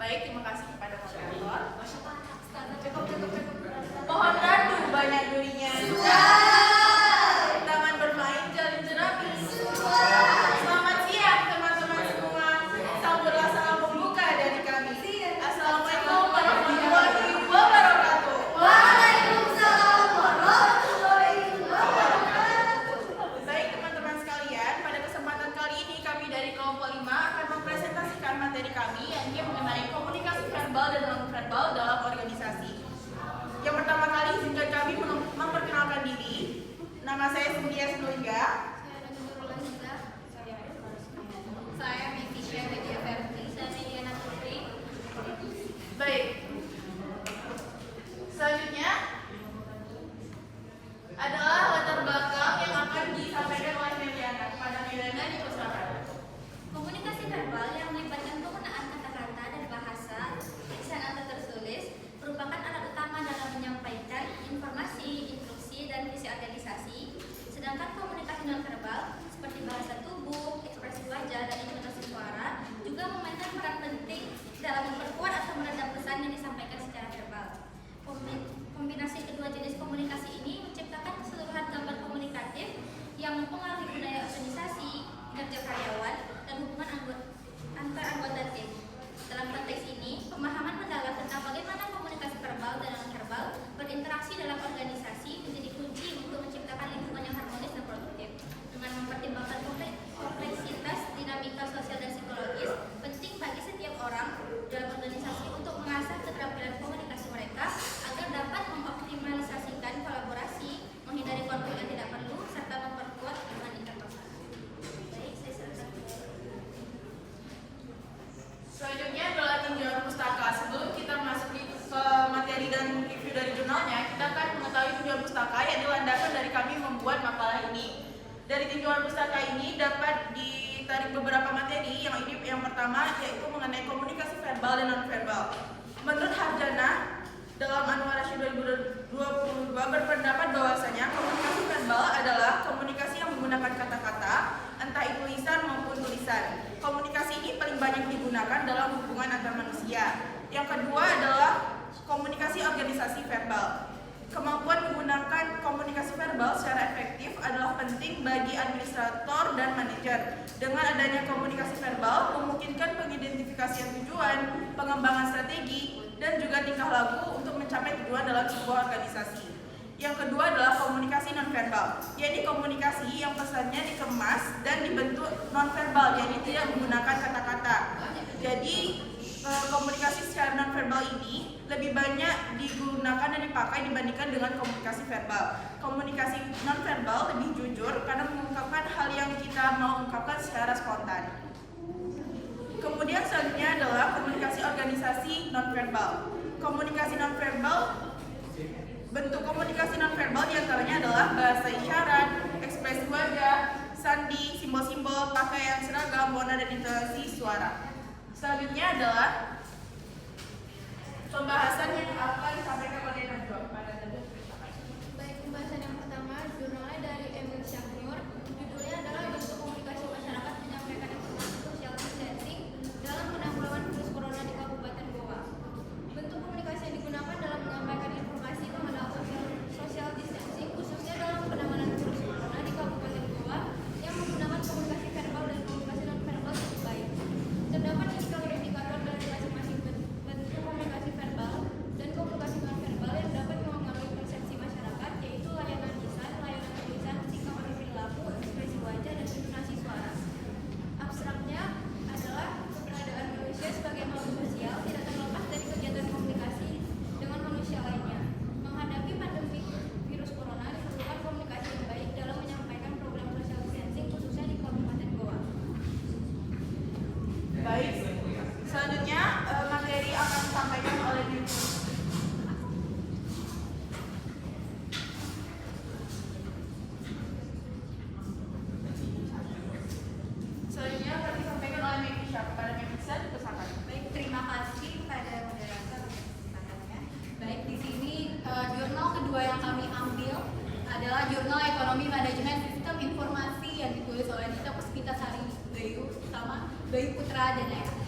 Baik, terima kasih kepada moderator. Mohon radu banyak durinya. Taman bermain jalin jerapi. Selamat siang teman-teman semua. Sambutlah salam pembuka dari kami. Assalamualaikum warahmatullahi wabarakatuh. Waalaikumsalam warahmatullahi wabarakatuh. Baik teman-teman sekalian, pada kesempatan kali ini kami dari kelompok 5 akan mempresentasikan materi kami yang mengenai komunikasi verbal dan non-verbal dalam organisasi. Yang pertama kali izinkan kami memperkenalkan diri. Nama saya Cynthia Sinulingga. Saya Metisha Media Verti. Saya Mediana Putri. Baik. Selanjutnya adalah latar belakang yang akan disampaikan oleh Mediana. Kepada Mediana dipersilakan. Komunikasi verbal yang melibatkan penggunaan kata-kata dan bahasa, lisan atau tertulis, merupakan alat utama dalam menyampaikan informasi, instruksi, dan visi organisasi. Sedangkan komunikasi nonverbal seperti bahasa tubuh, ekspresi wajah, dan intonasi suara juga memainkan peran penting dalam memperkuat atau meredam pesan yang disampaikan secara verbal. Kombinasi kedua jenis komunikasi ini menciptakan keseluruhan gambar komunikatif yang mempengaruhi budaya organisasi, kinerja karyawan, dan hubungan antar anggota tim. Dalam konteks ini, pemahaman mendalam tentang bagaimana komunikasi verbal dan non-verbal berinteraksi dalam organisasi menjadi kunci untuk menciptakan lingkungan yang harmonis dan produktif. Dengan mempertimbangkan kompleksitas dinamika sosial dan psikologis, penting bagi setiap orang dalam organisasi untuk mengasah keterampilan komunikasi mereka agar dapat mengoptimalisasikan kolaborasi, menghindari konflik yang tidak perlu, serta memperkuat hubungan interpersonal. Baik, saya silakan. Selanjutnya adalah tinjauan pustaka. Sebelum kita masuk ke materi dan review dari jurnalnya, kita akan mengetahui tinjauan pustaka yang dilandaskan dari kami membuat makalah ini. Dari tinjauan pustaka ini dapat ditarik beberapa materi. Yang pertama yaitu mengenai komunikasi verbal dan non-verbal. Menurut Harjana, dalam Anwarasyid 2022 berpendapat bahwasanya komunikasi verbal adalah komunikasi yang menggunakan kata-kata, entah itu lisan maupun tulisan. Komunikasi ini paling banyak digunakan dalam hubungan antar manusia. Yang kedua adalah komunikasi organisasi verbal. Kemampuan menggunakan komunikasi verbal secara efektif adalah penting bagi administrator dan manajer. Dengan adanya komunikasi verbal, memungkinkan pengidentifikasian tujuan, pengembangan strategi, dan juga tingkah laku untuk mencapai tujuan dalam sebuah organisasi. Yang kedua adalah komunikasi nonverbal, yaitu komunikasi yang pesannya dikemas dan dibentuk nonverbal, yaitu tidak menggunakan kata-kata. Jadi komunikasi secara nonverbal ini lebih banyak digunakan dan dipakai dibandingkan dengan komunikasi verbal. Komunikasi nonverbal lebih jujur karena mengungkapkan hal yang kita mau ungkapkan secara spontan. Kemudian selanjutnya adalah komunikasi organisasi nonverbal. Komunikasi nonverbal, bentuk komunikasi nonverbal diantaranya adalah bahasa isyarat, ekspresi wajah, sandi, simbol-simbol, pakaian seragam, warna dan intonasi suara. Selanjutnya adalah pembahasan yang akan disampaikan oleh Najwa. Baik, pembahasan yang pertama, jurnalnya dari Emil Syaknur. Judulnya adalah bentuk komunikasi masyarakat menyampaikan informasi social distancing dalam penanggulangan virus corona di Kabupaten Goa. Bentuk komunikasi yang digunakan dalam menyampaikan informasi mengenai social distancing khususnya dalam penanganan virus corona di Kabupaten Goa yang menggunakan komunikasi verbal dan komunikasi non-verbal cukup baik. Terdapat indikator-indikator dari masing-masing bentuk komunikasi verbal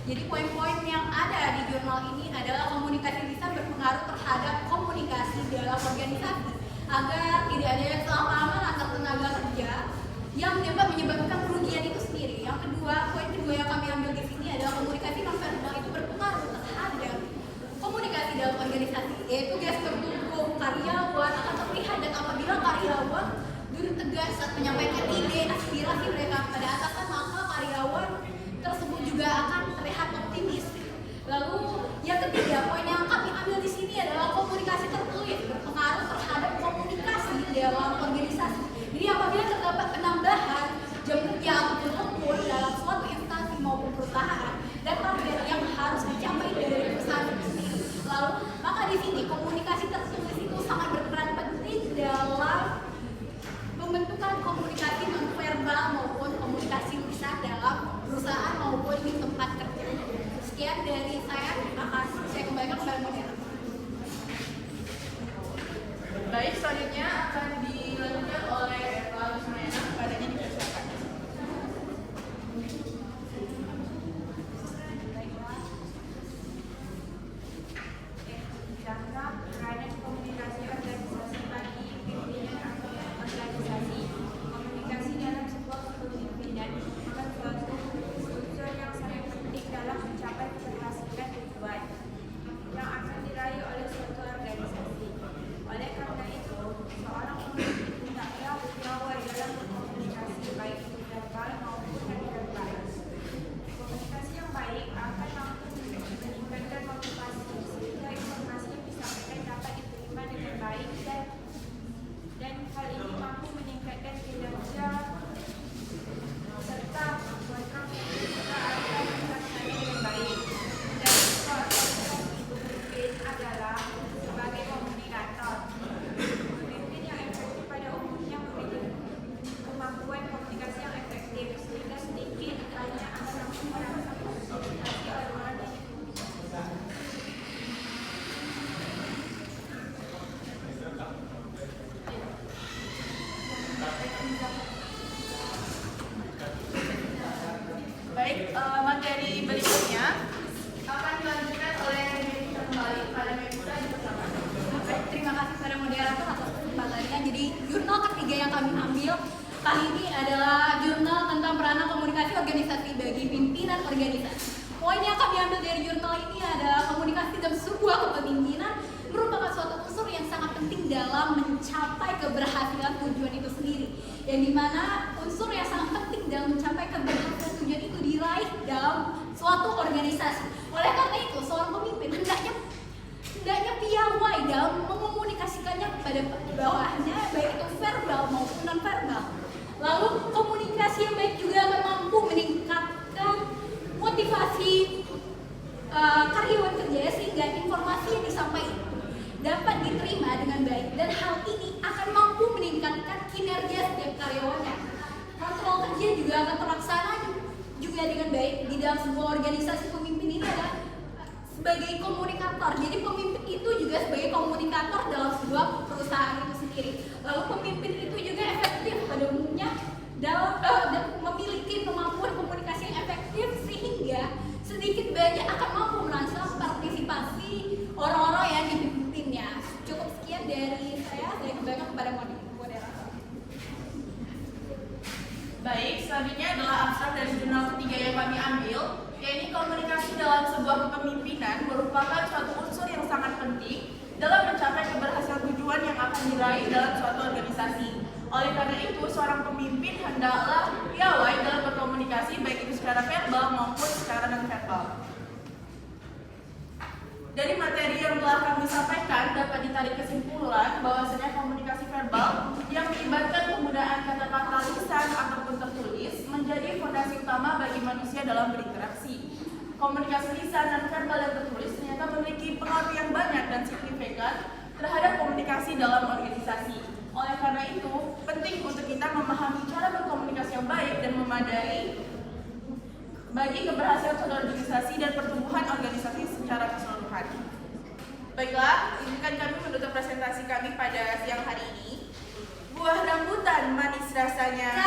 Jadi poin-poin yang ada di jurnal ini adalah komunikasi lisan berpengaruh terhadap komunikasi dalam organisasi agar tidak ada kesalahpahaman antar tenaga kerja yang dapat menyebabkan kerugian itu sendiri. Yang kedua, poin kedua yang kami ambil di sini adalah komunikasi nonverbal itu berpengaruh terhadap komunikasi dalam organisasi, yaitu gestur tubuh karyawan akan terlihat, dan apabila karyawan duduk tegas saat menyampaikan ide aspirasi mereka pada atasan, maka karyawan tersebut juga akan terlihat optimis. Lalu yang ketiga, poin yang kami ambil di sini adalah komunikasi tertulis berpengaruh terhadap komunikasi dalam organisasi. Jadi apabila terdapat penambahan jam kerja ataupun lembur dalam suatu instansi maupun perusahaan dan target yang harus dicapai dari perusahaan itu sendiri, lalu maka di sini komunikasi tertulis itu sangat berperan penting dalam pembentukan komunikasi nonverbal maupun komunikasi lisan dalam perusahaan maupun di tempat kerja. Sekian dari saya, terima kasih. Saya kembalikan kepada moderator. Baik, selanjutnya akan dilanjutkan oleh Eva Lusmayana. Kepadanya dipersilakan. Bicara peranan komunikasi organisasi bagi pimpinan atau organisasi. Komunikasi dalam sebuah kepemimpinan merupakan suatu unsur yang sangat penting dalam mencapai keberhasilan tujuan yang akan diraih oleh suatu organisasi. Oleh karena itu, seorang pemimpin hendaknya berpiawai dalam berkomunikasi, baik itu verbal maupun non-verbal. Komunikasi yang baik akan mampu meningkatkan motivasi sehingga informasi yang disampaikan dapat diterima dengan baik dan hal ini mampu meningkatkan kinerja serta membuat kita akan terlaksana dengan baik. Dan organisasi pemimpin adalah sebagai komunikator. Pemimpin yang efektif pada umumnya memiliki kemampuan komunikasi yang efektif sehingga sedikit hanya akan mampu merangsang komunikasi orang-orang yang Baik, materi berikutnya akan dilanjutkan oleh Mevita kembali. Pada Mevita dipersilakan. Baik, terima kasih kepada moderator atas kesempatannya. Jadi jurnal ketiga yang kami ambil kali ini adalah jurnal tentang peranan komunikasi organisasi bagi pimpinan organisasi. Poin yang kami ambil dari jurnal ini adalah komunikasi dalam sebuah kepemimpinan merupakan suatu unsur yang sangat penting dalam mencapai keberhasilan tujuan itu sendiri. Yang dimana unsur yang sangat penting dalam mencapai keberhasilan tujuan itu diraih dalam suatu organisasi. Oleh karena itu, seorang pemimpin hendaknya piawai dalam mengomunikasikannya kepada bawahnya, baik itu verbal maupun non-verbal. Lalu komunikasi yang baik juga akan mampu meningkatkan motivasi karyawan kerja sehingga informasi yang disampaikan dapat diterima dengan baik, dan hal ini akan mampu meningkatkan kinerja setiap karyawannya. Kontrol kerja juga akan terlaksana juga dengan baik. Di dalam sebuah organisasi, pemimpin ini adalah sebagai komunikator. Jadi pemimpin itu juga sebagai komunikator dalam sebuah perusahaan itu sendiri. Lalu pemimpin itu juga efektif pada umumnya dalam memiliki kemampuan komunikasi yang efektif sehingga sedikit banyak akan mampu merangsang partisipasi orang-orang yang dipimpinnya. Cukup sekian dari saya kembalikan kepada moderator. Baik, selanjutnya adalah abstrak dari jurnal ketiga yang kami ambil, yaitu komunikasi dalam sebuah kepemimpinan merupakan suatu unsur yang sangat penting dalam mencapai keberhasilan tujuan yang akan diraih dalam suatu organisasi. Oleh karena itu, seorang pemimpin hendaklah piawai dalam berkomunikasi, baik itu secara verbal maupun secara non-verbal. Dari materi yang telah kami sampaikan, dapat ditarik kesimpulan bahwasanya komunikasi verbal yang melibatkan penggunaan kata-kata lisan ataupun tertulis menjadi fondasi utama bagi manusia dalam berinteraksi. Komunikasi lisan dan verbal yang tertulis ternyata memiliki pengaruh yang banyak dan signifikan terhadap komunikasi dalam organisasi. Oleh karena itu, penting untuk kita memahami cara berkomunikasi yang baik dan memadai bagi keberhasilan suatu organisasi dan pertumbuhan organisasi secara keseluruhan. Baiklah, izinkan kami menutup presentasi kami pada siang hari ini. Buah rambutan manis rasanya.